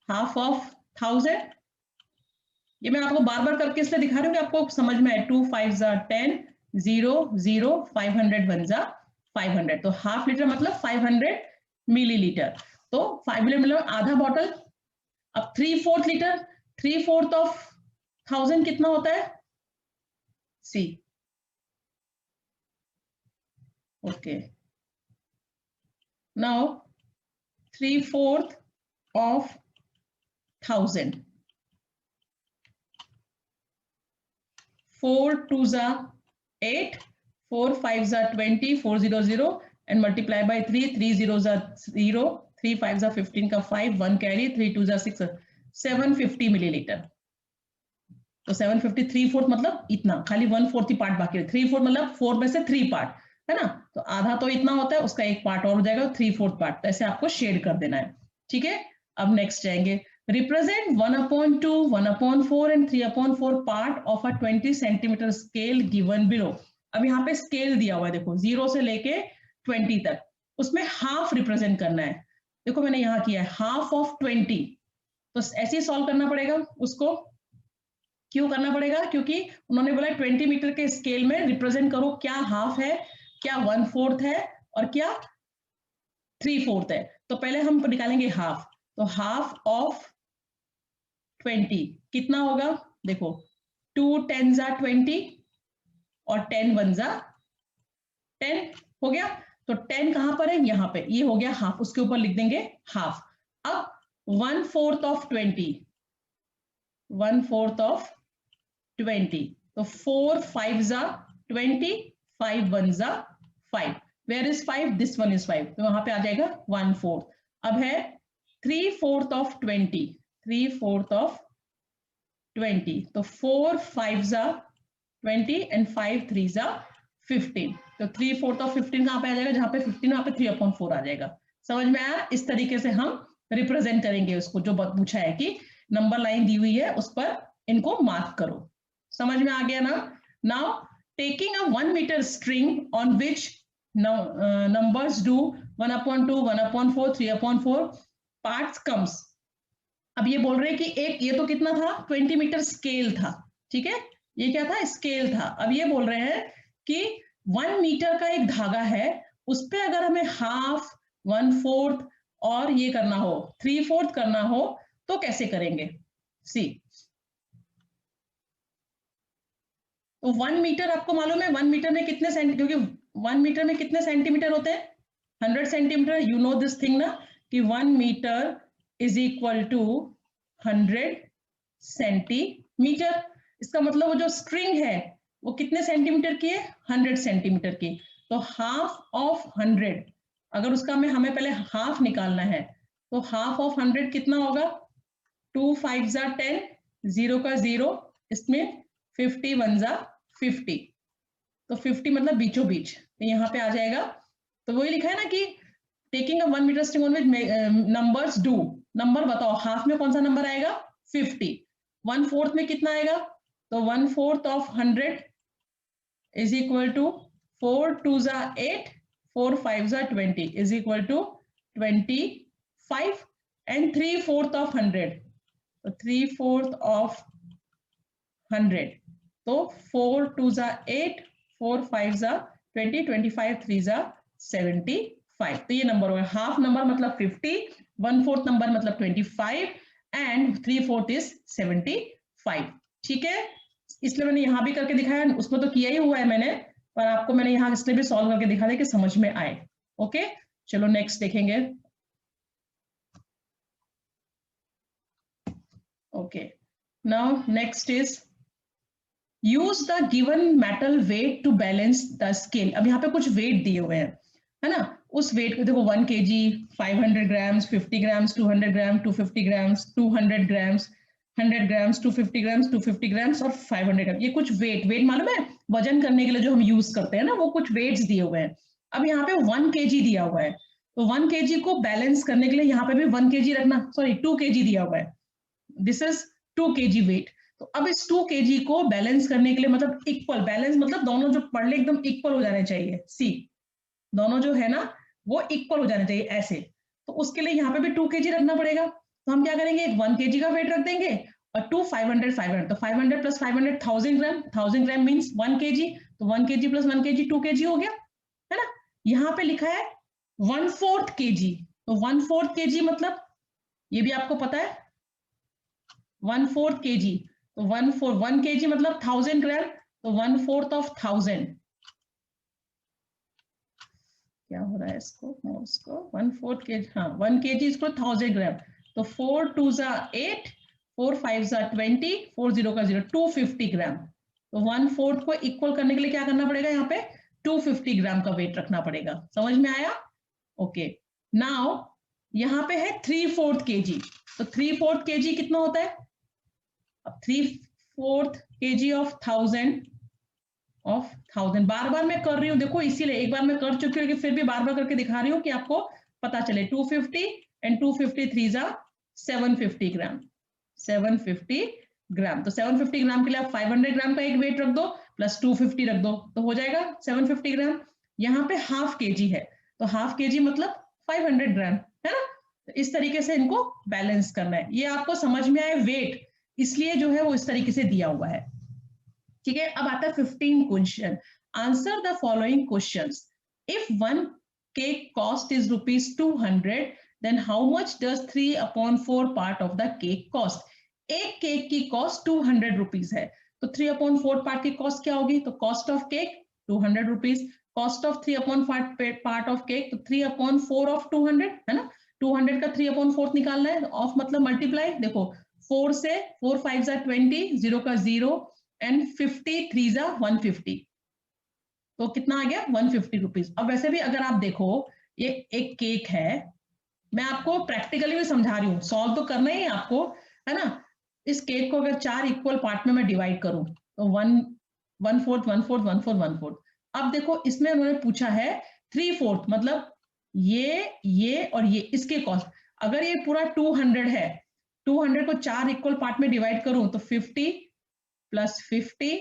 half of 1000. ये मैं आपको बार बार करके इसलिए दिखा रही हूँ कि आपको समझ में आए। 2 5 10, 0 0, 500 1 500। तो हाफ लीटर मतलब 500 मिलीलीटर। तो 5 लीटर मतलब आधा बॉटल। अब 3/4 लीटर, 3/4 ऑफ 1000 कितना होता है, C. Okay, now 3/4 of 1000, 4 2 8, 4 5 20, 4 0 0 and multiply by 3, 3 0 0, 3 5 15 का 5, 1 कैरी, 3 2 6, 750 मिलीलीटर। तो 750 3/4 मतलब इतना, खाली 1/4 ही पार्ट बाकी है। 3/4 मतलब 4 में से 3 पार्ट, है ना। तो आधा तो इतना होता है, उसका एक पार्ट और हो जाएगा 3/4 पार्ट। तो ऐसे आपको शेड कर देना है, ठीक है। अब नेक्स्ट जाएंगे, represent 1/2, 1/4 and 3/4 part of a 20 centimetre scale given below. अब यहाँ पे स्केल दिया हुआ है, देखो 0 से लेके 20 तक, उसमें हाफ रिप्रेजेंट करना है। देखो मैंने यहाँ किया है हाफ ऑफ 20, तो ऐसे ही सॉल्व करना पड़ेगा उसको। क्यों करना पड़ेगा, क्योंकि उन्होंने बोला 20 मीटर के स्केल में रिप्रेजेंट करो क्या हाफ है, क्या 1/4 है और क्या 3/4 है। तो पहले हम निकालेंगे हाफ। तो हाफ ऑफ 20 कितना होगा, देखो 2 10 20, और 10 वन जा 10 हो गया। तो 10 कहां पर है, यहां पे, ये हो गया हाफ, उसके ऊपर लिख देंगे हाफ। अब 1/4 ऑफ 20, 1/4 ऑफ 20, तो 4 5 जा 20, 5 1 जा 5, where is 5, this one is 5, तो वहां पे आ जाएगा 1/4। अब है 3/4 ऑफ 20, 3/4 ऑफ 20, तो 4 5 जा 20 एंड 5 3 जा 15, तो 3/4 ऑफ 15 कहां पे आ जाएगा, जहां पे 15 वहां पे 3/4 आ जाएगा। समझ में आया? इस तरीके से हम रिप्रेजेंट करेंगे उसको, जो पूछा है कि नंबर लाइन दी हुई है उस पर इनको मार्क करो। समझ में आ गया ना? Now taking a 1 metre string on which numbers do 1/2, 1/4, 3/4 parts comes. अब ये बोल रहे हैं कि एक, ये तो कितना था, 20 मीटर स्केल था, ठीक है, ये क्या था, स्केल था। अब ये बोल रहे हैं कि 1 मीटर का एक धागा है, उस पे अगर हमें हाफ, 1/4 और ये करना हो 3/4 करना हो तो कैसे करेंगे। सी, तो 1 मीटर आपको मालूम है 1 मीटर में कितने क्योंकि 1 मीटर में कितने सेंटीमीटर होते हैं, 100 centimetre. You know this thing ना, कि 1 metre is equal to 100 centimetre. इसका मतलब वो जो स्ट्रिंग है वो कितने सेंटीमीटर की है, 100 सेंटीमीटर की। तो हाफ ऑफ 100, अगर उसका हमें पहले हाफ निकालना है, तो हाफ ऑफ 100 कितना होगा, 2 5 जा 10, 0 का 0, इसमें 50 1 जा 50, तो 50 मतलब बीचों बीच, तो यहाँ पे आ जाएगा। तो वही लिखा है ना कि taking a 1 metre string on which numbers do, number बताओ, हाफ में कौन सा नंबर आएगा, 50, 1/4 में कितना आएगा, तो 1/4 ऑफ 100 इज इक्वल टू 4 2 जा 8, 4 5 जा 20 is equal to 25, and 3/4 of 100, तो 3/4 ऑफ 100, तो 4 2 जा 8, 4 5 जा 20, 25 3 जा 75, तो ये नंबर हो गया। हाफ नंबर मतलब 50, 1/4 नंबर मतलब 25 एंड 3/4 इज 75, ठीक है। इसलिए मैंने यहां भी करके दिखाया, उसमें तो किया ही हुआ है मैंने, पर आपको मैंने यहां इसलिए भी सॉल्व करके दिखा दिया कि समझ में आए। ओके, चलो नेक्स्ट देखेंगे। Okay, now next is use the given metal weight to balance the scale. अब यहाँ पे कुछ वेट दिए हुए हैं, है ना, उस वेट को देखो, 1 kg, 500 ग्राम्स, 50 ग्राम्स, 200 ग्राम, 250 grams, 200 grams, 100 grams, 250 grams, 250 grams और 500 ग्राम, ये कुछ वेट मालूम है, वजन करने के लिए जो हम यूज करते हैं ना, वो कुछ वेट्स दिए हुए हैं। अब यहाँ पे 1 kg दिया हुआ है, तो 1 kg को बैलेंस करने के लिए यहाँ पे भी 1 kg रखना, सॉरी 2 kg दिया हुआ है, दिस इज 2 kg वेट। तो अब इस 2 kg को बैलेंस करने के लिए, मतलब इक्वल, बैलेंस मतलब दोनों जो पड़े एकदम इक्वल हो जाने चाहिए, सी, दोनों जो है ना वो इक्वल हो जाने चाहिए ऐसे, तो उसके लिए यहाँ पे भी 2 kg रखना पड़ेगा। तो हम क्या करेंगे, 1 kg का वेट रख देंगे और 2 500 500, तो 500 प्लस 500 1000 ग्राम, 1000 ग्राम मीन्स 1 kg, तो 1 kg प्लस 1 kg 2 kg हो गया, है ना। यहाँ पे लिखा है 1/4 kg, तो 1/4 kg मतलब ये भी आपको पता है 1/4 kg, तो 1 kg मतलब 1000 ग्राम, तो 1/4 ऑफ 1000, क्या हो रहा है इसको 1/4 kg, हाँ 1 kg इसको 1000 ग्राम, तो 4 2 जा 8, 4 5 जा 20, 4 0 का 0, 250 ग्राम, तो 1/4 को इक्वल करने के लिए क्या करना पड़ेगा, यहाँ पे 250 ग्राम का वेट रखना पड़ेगा। समझ में आया? ओके, नाउ यहाँ पे है 3/4 kg, तो 3/4 kg कितना होता है, अब 3/4 kg ऑफ 1000 बार बार मैं कर रही हूँ, देखो इसीलिए, एक बार मैं कर चुकी हूँ, फिर भी बार बार करके दिखा रही हूँ कि आपको पता चले। 250 एंड 253 जा 750 ग्राम, 750 ग्राम, तो 750 ग्राम के लिए आप 500 ग्राम का एक वेट रख दो प्लस 250 रख दो, तो हो जाएगा 750 ग्राम। यहाँ पे हाफ kg है, तो हाफ kg मतलब 500 ग्राम, है ना। तो इस तरीके से इनको बैलेंस करना है, ये आपको समझ में आए वेट, इसलिए जो है वो इस तरीके से दिया हुआ है, ठीक है। अब आता है 15 question, answer the following questions. If 1 cake cost is ₹200, then how much does 3/4 part of the cake cost. एक केक की कॉस्ट 200 रुपीज है, तो 3/4 पार्ट की कॉस्ट क्या होगी? तो cost of cake 200 rupees, cost of 3/4 part of cake, तो 3/4 of 200 है ना, 200 का 3/4 निकालना है, ऑफ मतलब मल्टीप्लाई, देखो 4 से 4 5 20, 0 का 0 एंड 50 3 150, तो कितना आ गया 150 रुपीज। अब वैसे भी अगर आप देखो ये एक केक है, मैं आपको प्रैक्टिकली भी समझा रही हूँ, सॉल्व तो करना ही है आपको, है ना। इस केक को अगर 4 इक्वल पार्ट में मैं डिवाइड करूं तो 1/4 1/4 1/4 1/4। अब देखो इसमें उन्होंने पूछा है 3/4, मतलब ये और ये, इसके कॉस्ट। अगर ये पूरा 200 है, 200 को 4 इक्वल पार्ट में डिवाइड करूं तो 50 प्लस 50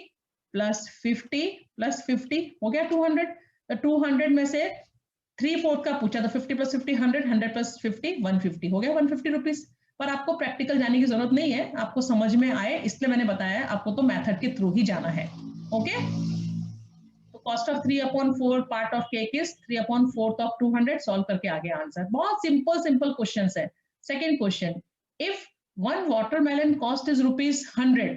प्लस 50 प्लस 50 हो गया 200। तो 200 में से 3/4 का पूछा, तो 50 प्लस 50 100, 100 प्लस 50 150, हो गया 150 रुपीज। पर आपको प्रैक्टिकल जाने की जरूरत नहीं है, आपको समझ में आए इसलिए मैंने बताया, आपको तो मेथड के थ्रू ही जाना है। ओके, तो cost of 3/4 part of cake is 3/4 of 200। Solve करके आगे आंसर, बहुत सिंपल सिंपल क्वेश्चन है। Second question, if one watermelon cost is ₹100,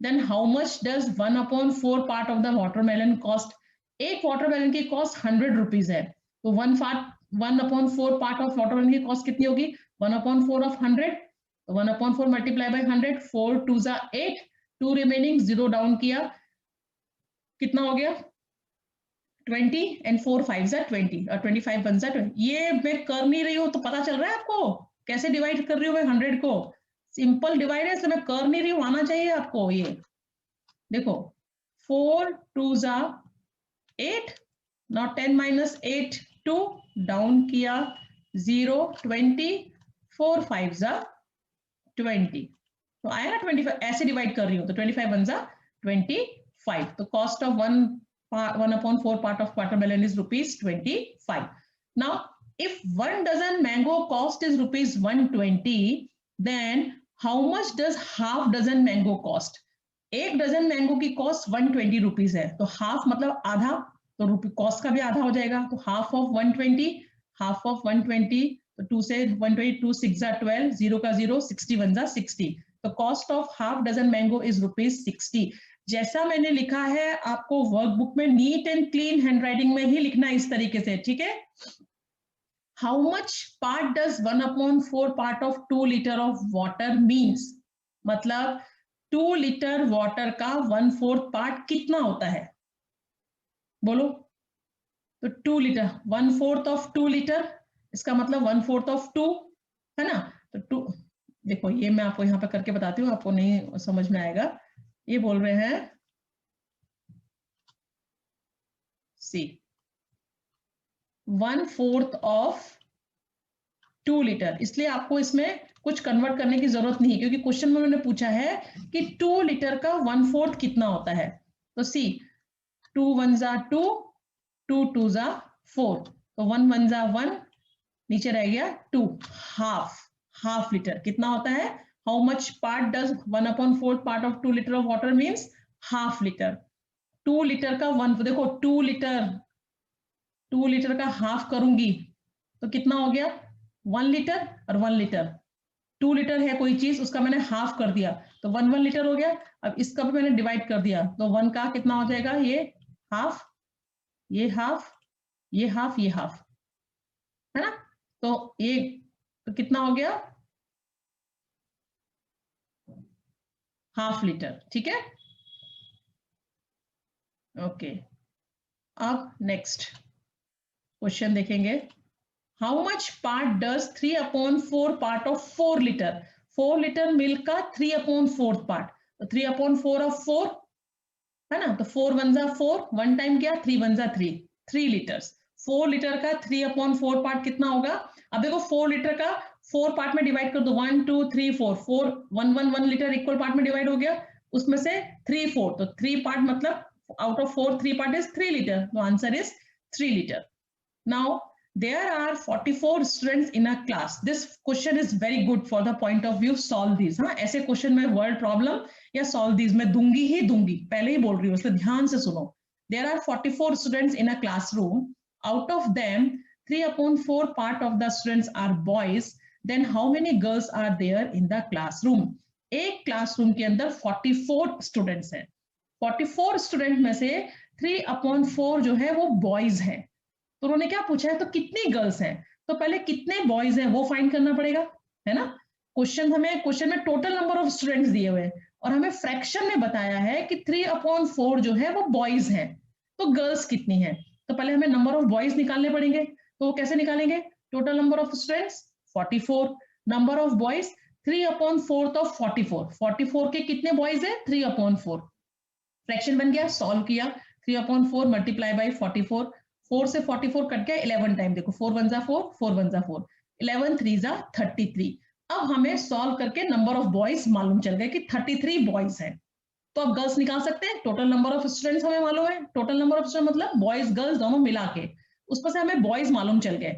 then how much does 1/4 part of the watermelon cost? एक watermelon की cost 100 rupees है, तो 1/4 part of watermelon की cost कितनी होगी? 1/4 of 100, 1/4 multiply by 100, 4 2 8, 2 remaining, 0 down किया, कितना हो गया 20 एंड 4 5 20 और 25 बन 20। ये मैं कर नहीं रही हूँ तो पता चल रहा है आपको कैसे डिवाइड कर रही हूँ मैं 100 को? सिंपल डिवाइड है, इसलिए मैं कर नहीं रही हूँ, आना चाहिए आपको। ये देखो 4 2 8, now 10 minus 8 2, डाउन किया 0 20, 4 5 20, तो आया ना 25, ऐसे डिवाइड कर रही हूँ तो 25 बन 25। तो cost of 1/4 part of watermelon is ₹25. Now if 1 dozen mango cost is ₹120, then how much does half dozen mango cost? एक डजन मैंगो की कॉस्ट 120 रुपीज है, तो हाफ मतलब आधा, तो कॉस्ट का भी आधा हो जाएगा, तो हाफ ऑफ 120, हाफ ऑफ 120, तो 2 से 120, 2 6 12, 0 का 0, 60 1 60, तो cost of half dozen mango is ₹60। जैसा मैंने लिखा है आपको वर्कबुक में नीट एंड क्लीन हैंडराइटिंग में ही लिखना है इस तरीके से, ठीक है। How much part does 1/4 part of 2 liter of water means? मतलब 2 लीटर वाटर का 1/4 पार्ट कितना होता है, बोलो। तो 2 लीटर 1/4 ऑफ 2 लीटर, इसका मतलब 1/4 ऑफ 2 है ना। तो 2, देखो ये मैं आपको यहाँ पे करके बताती हूँ, आपको नहीं समझ में आएगा। ये बोल रहे हैं सी 1/4 ऑफ 2 लीटर, इसलिए आपको इसमें कुछ कन्वर्ट करने की जरूरत नहीं है, क्योंकि क्वेश्चन में उन्होंने पूछा है कि 2 लीटर का 1/4 कितना होता है। तो सी 2 1 2, 2 2 4, तो 1 1 1, नीचे रह गया 2, हाफ लीटर कितना होता है? How much part does 1/4 part of 2 litre of water means half litre. 2 litre का 1, देखो 2 लीटर का हाफ करूंगी तो कितना हो गया 1 लीटर और 1 लीटर, 2 लीटर है कोई चीज, उसका मैंने हाफ कर दिया तो 1 लीटर हो गया। अब इसका भी मैंने डिवाइड कर दिया तो 1 का कितना हो जाएगा, ये हाफ, ये हाफ, ये हाफ, ये हाफ, है ना। तो ये तो कितना हो गया, हाफ लीटर, ठीक है। ओके, अब नेक्स्ट क्वेश्चन देखेंगे। How much part does 3/4 part of 4 litre, 4 litre milk का 3/4 पार्ट, तो 3/4 ऑफ 4 है ना, तो 4 1 4, 1 टाइम क्या 3 1 3, 3 लीटर्स। 4 लीटर का 3/4 पार्ट कितना होगा? अब देखो 4 लीटर का 4 पार्ट में डिवाइड कर दो, 1 2 3 4, 4 1 1 1 लीटर इक्वल पार्ट में डिवाइड हो गया, उसमें से 3 4, तो 3 पार्ट मतलब out of 4 3 part is 3 litre, तो answer is 3 litre. Now there are 44 students in a class. This question is very good for the point of view solve these। हाँ, ऐसे क्वेश्चन में वर्ड प्रॉब्लम या solve these मैं दूंगी ही दूंगी, पहले ही बोल रही हूँ, इसलिए ध्यान से सुनो। There are 44 students in a classroom. Out of them 3/4 part of the students are boys. Then how many girls are there in the classroom? एक क्लासरूम के अंदर 44 स्टूडेंट्स हैं, 44 स्टूडेंट में से 3/4 जो है वो बॉयज हैं। तो उन्होंने क्या पूछा है, तो कितनी गर्ल्स हैं, तो पहले कितने बॉयज हैं वो फाइंड करना पड़ेगा, है ना। क्वेश्चन में टोटल नंबर ऑफ स्टूडेंट्स दिए हुए हैं और हमें फ्रैक्शन में बताया है कि 3/4 जो है वो बॉयज हैं, तो गर्ल्स कितनी है, तो पहले हमें नंबर ऑफ बॉयज निकालने पड़ेंगे। तो वो कैसे निकालेंगे, total number of students 44, number of boys 3/4 of 44, 44 के कितने बॉयज है 3/4, फ्रैक्शन बन गया, सॉल्व किया, 3/4 मल्टीप्लाई बाई 44, 4 से 44 कट गया 11 टाइम, देखो 4 1 जा 4, 4 1 जा 4, 11 3 जा 33। अब हमें सॉल्व करके नंबर ऑफ बॉयज मालूम चल गया कि 33 बॉयज हैं। तो अब गर्ल्स निकाल सकते हैं, टोटल नंबर ऑफ स्टूडेंट्स हमें मालूम है, टोटल नंबर ऑफ स्टूडेंट मतलब बॉयज गर्ल्स दोनों मिला के, उस पर से हमें बॉयज मालूम चल गए।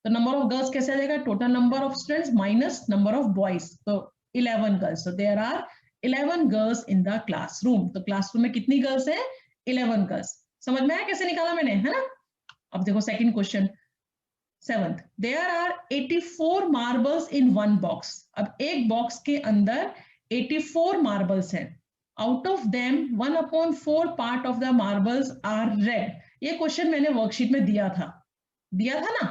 तो नंबर ऑफ गर्ल्स कैसे आ जाएगा, total number of students minus number of boys, तो 11 गर्ल्स, तो there are 11 girls in the classroom. तो क्लासरूम में कितनी गर्ल्स है, 11 गर्ल्स। समझ में आया कैसे निकाला मैंने, है ना। अब देखो second question, 7th, there are 84 marbles in one box। अब एक बॉक्स के अंदर 84 मार्बल्स हैं, out of them 1/4 part of the marbles are red. ये क्वेश्चन मैंने वर्कशीट में दिया था ना।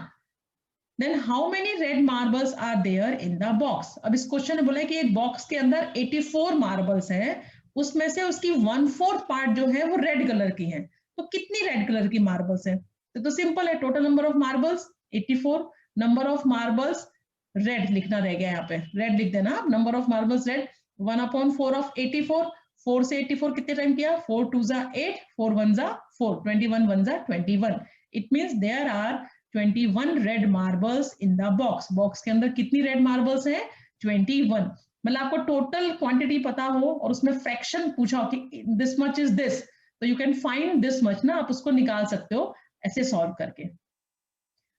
Then how many red marbles are there in the box. अब इस क्वेश्चन में बोला है कि एक बॉक्स के अंदर 84 मार्बल्स हैं, उसमें से उसकी 1/4 पार्ट जो है वो रेड कलर की है, तो कितनी रेड कलर की मार्बल्स है, तो सिंपल है, total number of marbles 84, number of marbles red लिखना रह गया, यहाँ पे रेड लिख देना, number of marbles red 1/4 of 84, 4 से 84 कितने टाइम किया, 4 2 जा 8, 4 1 जा 4, 21 1 जा 21। It means there are 21 red marbles in the box. Box के अंदर कितनी रेड मार्बल्स हैं, 21। मतलब आपको टोटल क्वांटिटी पता हो और उसमें फ्रैक्शन पूछा हो कि दिस मच इज दिस, तो you can find this much ना, आप उसको निकाल सकते हो ऐसे सॉल्व करके।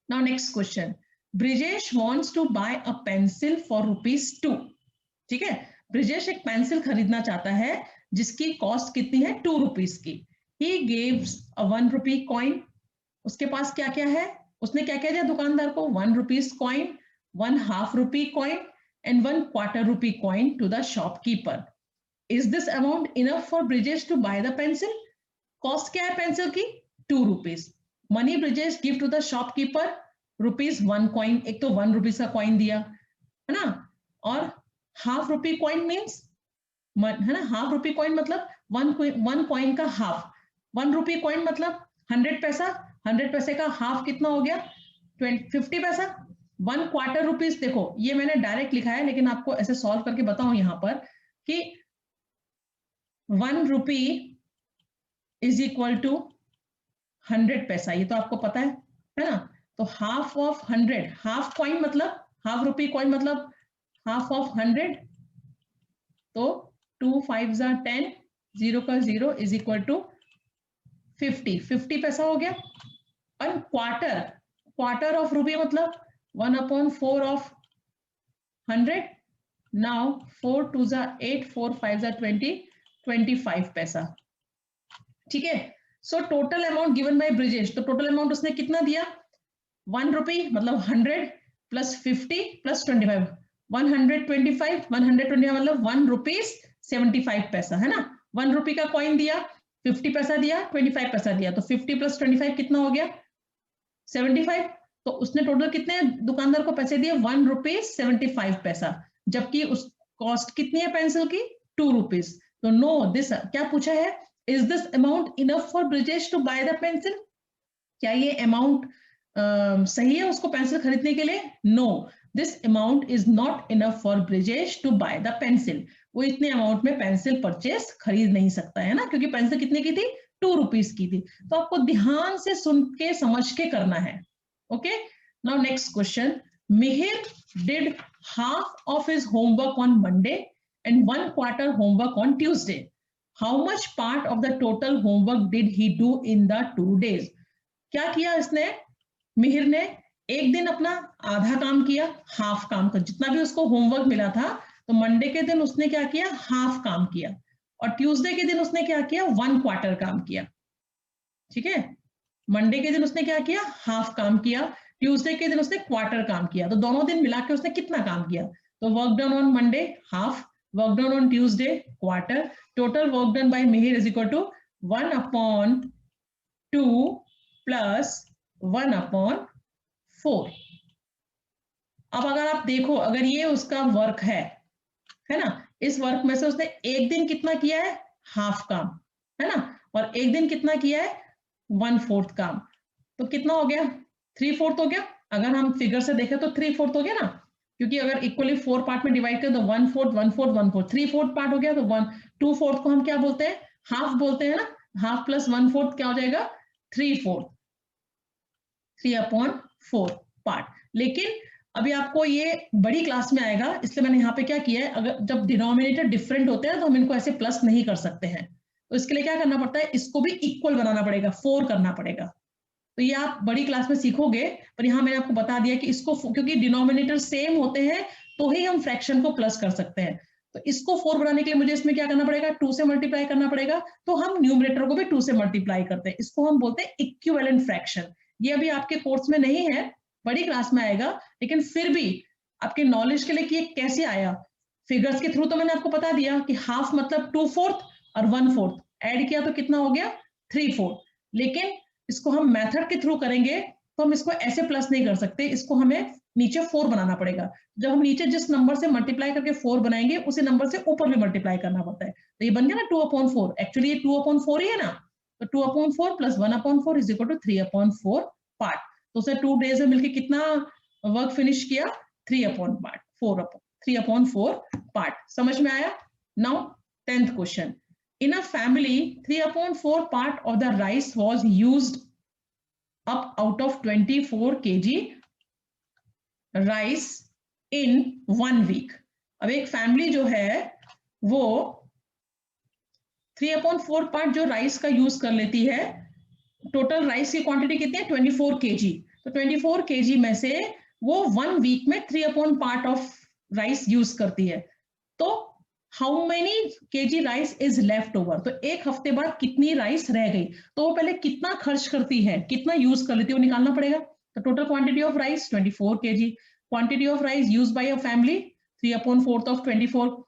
Now next question, Brijesh wants to buy a pencil for ₹2। ठीक है, ब्रिजेश एक पेंसिल खरीदना चाहता है जिसकी कॉस्ट कितनी है, ₹2 की। He gives a ₹1 coin। उसके पास क्या क्या है, उसने क्या क्या दिया दुकानदार को, ₹1 coin, ₹1/2 coin and ₹1/4 coin to the shopkeeper। Is this amount enough for Brijesh to buy the pencil? Cost क्या है पेंसिल की, ₹2। Money Brijesh give to the shopkeeper ₹1 coin, एक तो ₹1 का कॉइन दिया है ना, और ₹1/2 कॉइन मीन्स, है ना, ₹1/2 कॉइन मतलब वन कॉइन का हाफ, ₹1 कॉइन मतलब 100 पैसा, 100 पैसे का हाफ कितना हो गया, 50 पैसा। ₹1/4, देखो ये मैंने डायरेक्ट लिखा है, लेकिन आपको ऐसे सॉल्व करके बताऊं यहाँ पर कि ₹1 इज इक्वल टू 100 पैसा, ये तो आपको पता है ना। तो हाफ ऑफ 100, हाफ कॉइन मतलब ₹1/2 कॉइन मतलब हाफ ऑफ 100, तो 2 5 जा 10, 0 का 0 इज इक्वल टू 50 पैसा हो गया। और क्वार्टर ऑफ रुपये मतलब 1/4 ऑफ 100। नाउ 4 2 जा 8, 4 5 जा 20, 25 पैसा। ठीक है, so total amount given by Brijesh, तो टोटल अमाउंट उसने कितना दिया, ₹1 मतलब 100 प्लस 50 प्लस 25, 125, 125 मतलब ₹1.75, है ना। ₹1 का कॉइन दिया, 50 पैसा दिया, 25 पैसा दिया, तो 50 प्लस 25 कितना हो गया, 75। तो उसने टोटल कितने दुकानदार को पैसे दिए, ₹1.75, जबकि उस कॉस्ट कितनी है पेंसिल की, ₹2। तो नो दिस, क्या पूछा है, is this amount enough for Brijesh to buy the pencil, क्या ये अमाउंट सही है उसको पेंसिल खरीदने के लिए, no this amount is not enough for Brijesh to buy the pencil. वो इतने अमाउंट में पेंसिल परचेस खरीद नहीं सकता है ना, क्योंकि पेंसिल कितने की थी, ₹2 की थी। तो आपको ध्यान से सुन के समझ के करना है। Okay, now next question, Mihir did half of his homework on Monday and 1/4 homework on Tuesday. How much part of the total homework did he do in the 2 days। क्या किया इसने, मिहिर ने एक दिन अपना आधा काम किया, हाफ काम कर, जितना भी उसको होमवर्क मिला था, तो मंडे के दिन उसने क्या किया, हाफ काम किया, और ट्यूसडे के दिन उसने क्या किया, 1/4 काम किया। ठीक है, मंडे के दिन उसने क्या किया, हाफ काम किया, ट्यूसडे के दिन उसने क्वार्टर काम किया, तो दोनों दिन मिला के उसने कितना काम किया, तो work done on Monday half, work done on Tuesday quarter, total work done by Mihir is equal to 1/2 plus 1/4। अब अगर आप देखो, अगर ये उसका वर्क है ना, इस वर्क में से उसने एक दिन कितना किया है, हाफ काम, है ना, और एक दिन कितना किया है, 1/4 काम, तो कितना हो गया, 3/4 हो गया। अगर हम फिगर से देखें तो 3/4 हो गया ना, क्योंकि अगर इक्वली 4 पार्ट में डिवाइड करें तो 1/4 1/4 1/4 3/4 पार्ट हो गया, तो 2/4 को हम क्या बोलते हैं, हाफ बोलते हैं ना, हाफ प्लस 1/4 क्या हो जाएगा, 3/4, 3/4 पार्ट। लेकिन अभी आपको ये बड़ी क्लास में आएगा, इसलिए मैंने यहाँ पे क्या किया है, अगर जब डिनोमिनेटर डिफरेंट होते हैं तो हम इनको ऐसे प्लस नहीं कर सकते हैं, तो इसके लिए क्या करना पड़ता है, इसको भी इक्वल बनाना पड़ेगा, 4 करना पड़ेगा। तो ये आप बड़ी क्लास में सीखोगे, पर यहाँ मैंने आपको बता दिया कि इसको, क्योंकि डिनोमिनेटर सेम होते हैं तो ही हम फ्रैक्शन को प्लस कर सकते हैं। तो इसको 4 बनाने के लिए मुझे इसमें क्या करना पड़ेगा, 2 से मल्टीप्लाई करना पड़ेगा, तो हम न्यूमरेटर को भी 2 से मल्टीप्लाई करते हैं, इसको हम बोलते हैं इक्विवेलेंट फ्रैक्शन। ये अभी आपके कोर्स में नहीं है, बड़ी क्लास में आएगा, लेकिन फिर भी आपके नॉलेज के लिए कि ये कैसे आया, फिगर्स के थ्रू तो मैंने आपको बता दिया कि हाफ मतलब 2/4 और 1/4 ऐड किया तो कितना हो गया, 3/4। लेकिन इसको हम मेथड के थ्रू करेंगे तो हम इसको ऐसे प्लस नहीं कर सकते, इसको हमें नीचे 4 बनाना पड़ेगा। जब हम नीचे जिस नंबर से मल्टीप्लाई करके 4 बनाएंगे, उसी नंबर से ऊपर भी मल्टीप्लाई करना पड़ता है, तो ये बन गया ना 2/4, एक्चुअली ये 2/4 ही है ना, तो 2/4 plus 1/4 is equal to 3/4 part. तो उसे 2 डेज में मिलकर कितना वर्क फिनिश किया, 3/4 पार्ट। समझ में आया। Now 10th question, in a family 3/4 part of the rice was used up out of 24 kg rice in 1 week। अब एक फैमिली जो है वो 3/4 पार्ट जो राइस का यूज कर लेती है, टोटल राइस की क्वांटिटी कितनी है, 24 kg, तो 24 kg में से वो 1 वीक में 3/4 पार्ट ऑफ राइस यूज करती है। तो how many KG rice is left over, तो एक हफ्ते बाद कितनी राइस रह गई, तो वो पहले कितना खर्च करती है, कितना यूज कर लेती है, वो निकालना पड़ेगा। तो total quantity of rice 24 kg, quantity of rice use by a family 3/4 of 24,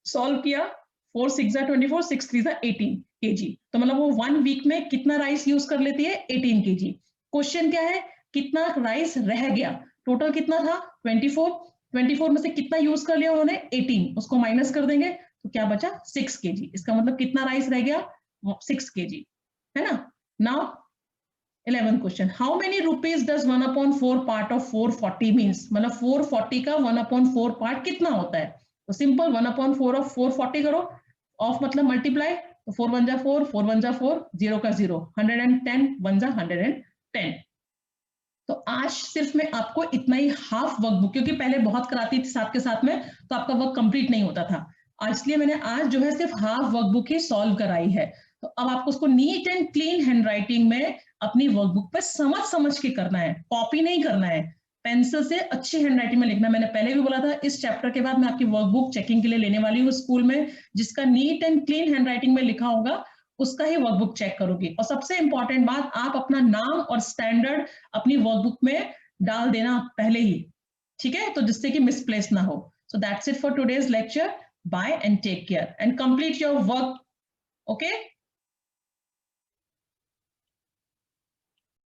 solve किया, 4 6 24, 6 3 18 kg, तो मतलब वो 1 वीक में कितना राइस यूज कर लेती है, 18 kg। क्वेश्चन क्या है, कितना राइस रह गया, टोटल कितना था 24 में से कितना यूज कर लिया उन्होंने, 18, उसको माइनस कर देंगे तो क्या बचा 6 kg, इसका मतलब कितना राइस रह गया, 6 kg, है ना। Now 11th question, how many rupees does 1/4 part of 440 means, मतलब 440 का 1/4 पार्ट कितना होता है, तो सिंपल 1/4 ऑफ 440 करो, ऑफ मतलब मल्टीप्लाई, तो 4 1 जा 4, 4 1 जा 4, 0 का 0, 110 1 जा 110। तो आज सिर्फ मैं आपको इतना ही हाफ वर्कबुक, क्योंकि पहले बहुत कराती थी साथ के साथ में, तो आपका वर्क कंप्लीट नहीं होता था, इसलिए मैंने आज जो है सिर्फ हाफ वर्कबुक ही सॉल्व कराई है। तो अब आपको उसको नीट एंड क्लीन हैंडराइटिंग में अपनी वर्कबुक पे समझ समझ के करना है, कॉपी नहीं करना है, पेंसिल से अच्छी हैंडराइटिंग में लिखना। मैंने पहले भी बोला था, इस चैप्टर के बाद मैं आपकी वर्कबुक चेकिंग के लिए लेने वाली हूँ स्कूल में, जिसका नीट एंड क्लीन हैंडराइटिंग में लिखा होगा उसका ही वर्कबुक चेक करोगे। और सबसे इंपॉर्टेंट बात, आप अपना नाम और स्टैंडर्ड अपनी वर्कबुक में डाल देना पहले ही, ठीक है, तो जिससे कि मिसप्लेस ना हो। So that's it for today's lecture, bye and take care and complete your work, okay.